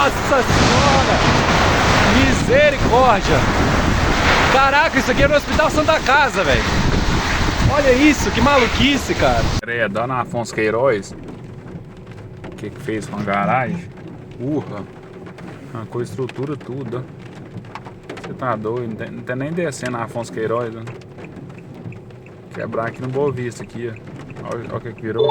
Nossa senhora! Misericórdia! Caraca, isso aqui é no Hospital Santa Casa, velho. Olha isso, que maluquice, cara. É, Dona Afonso Queiroz. O que fez com a garagem? Arrancou a estrutura tudo, ó. Você tá doido, não tem nem descendo a Afonso Queiroz, ó. Quebrar aqui no Boa Vista aqui, ó. Olha o que virou.